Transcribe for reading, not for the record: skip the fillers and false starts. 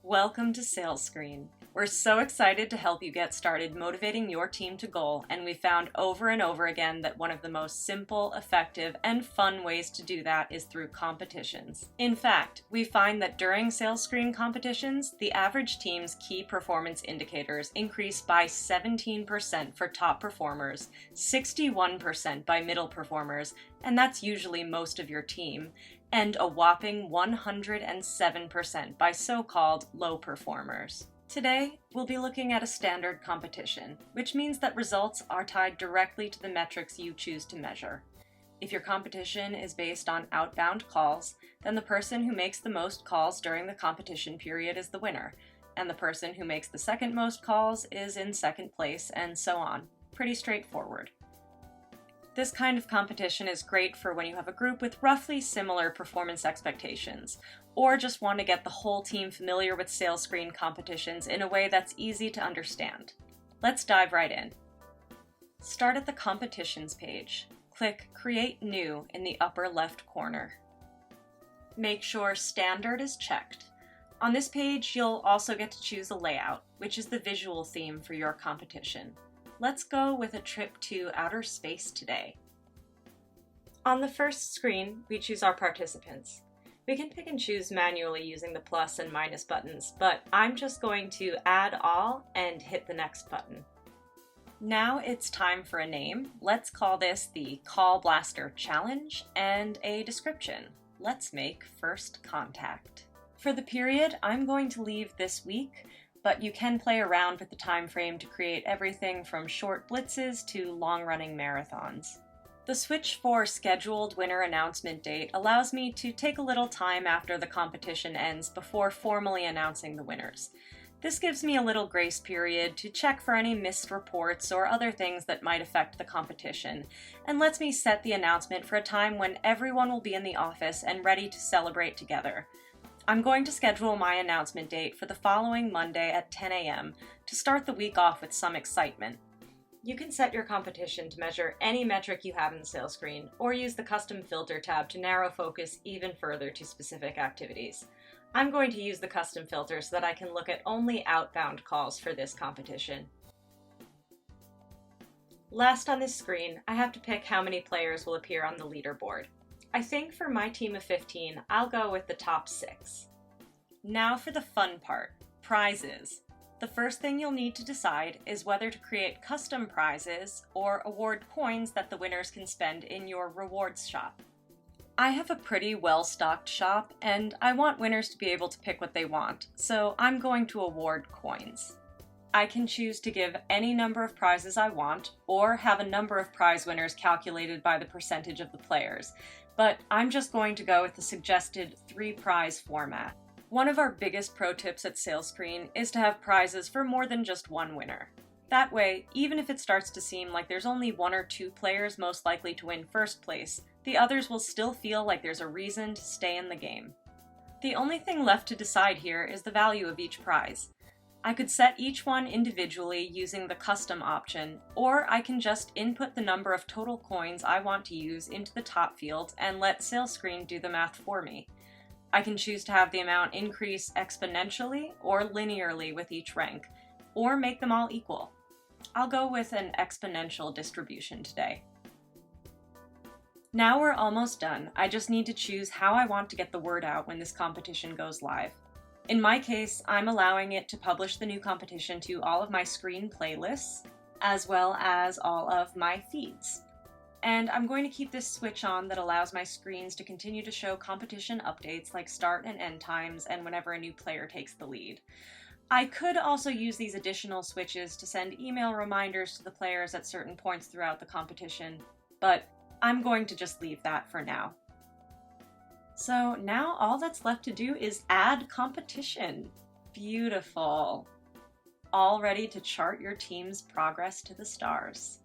Welcome to SalesScreen. We're so excited to help you get started motivating your team to goal, and we found over and over again that one of the most simple, effective, and fun ways to do that is through competitions. In fact, we find that during SalesScreen competitions, the average team's key performance indicators increase by 17% for top performers, 61% by middle performers, and that's usually most of your team, and a whopping 107% by so-called low performers. Today, we'll be looking at a standard competition, which means that results are tied directly to the metrics you choose to measure. If your competition is based on outbound calls, then the person who makes the most calls during the competition period is the winner, and the person who makes the second most calls is in second place, and so on. Pretty straightforward. This kind of competition is great for when you have a group with roughly similar performance expectations, or just want to get the whole team familiar with SalesScreen competitions in a way that's easy to understand. Let's dive right in. Start at the Competitions page. Click Create New in the upper left corner. Make sure Standard is checked. On this page, you'll also get to choose a layout, which is the visual theme for your competition. Let's go with a trip to outer space today. On the first screen, we choose our participants. We can pick and choose manually using the plus and minus buttons, but I'm just going to add all and hit the next button. Now it's time for a name. Let's call this the Call Blaster Challenge and a description. Let's make first contact. For the period, I'm going to leave this week, but you can play around with the time frame to create everything from short blitzes to long-running marathons. The switch for scheduled winner announcement date allows me to take a little time after the competition ends before formally announcing the winners. This gives me a little grace period to check for any missed reports or other things that might affect the competition, and lets me set the announcement for a time when everyone will be in the office and ready to celebrate together. I'm going to schedule my announcement date for the following Monday at 10 a.m. to start the week off with some excitement. You can set your competition to measure any metric you have in the SalesScreen, or use the Custom Filter tab to narrow focus even further to specific activities. I'm going to use the Custom Filter so that I can look at only outbound calls for this competition. Last on this screen, I have to pick how many players will appear on the leaderboard. I think for my team of 15, I'll go with the top 6. Now for the fun part, prizes. The first thing you'll need to decide is whether to create custom prizes or award coins that the winners can spend in your rewards shop. I have a pretty well-stocked shop, and I want winners to be able to pick what they want, so I'm going to award coins. I can choose to give any number of prizes I want, or have a number of prize winners calculated by the percentage of the players, but I'm just going to go with the suggested 3-prize format. One of our biggest pro tips at SalesScreen is to have prizes for more than just one winner. That way, even if it starts to seem like there's only 1 or 2 players most likely to win first place, the others will still feel like there's a reason to stay in the game. The only thing left to decide here is the value of each prize. I could set each one individually using the custom option, or I can just input the number of total coins I want to use into the top field and let SalesScreen do the math for me. I can choose to have the amount increase exponentially or linearly with each rank, or make them all equal. I'll go with an exponential distribution today. Now we're almost done. I just need to choose how I want to get the word out when this competition goes live. In my case, I'm allowing it to publish the new competition to all of my screen playlists, as well as all of my feeds. And I'm going to keep this switch on that allows my screens to continue to show competition updates like start and end times and whenever a new player takes the lead. I could also use these additional switches to send email reminders to the players at certain points throughout the competition, but I'm going to just leave that for now. So now all that's left to do is add competition. Beautiful. All ready to chart your team's progress to the stars.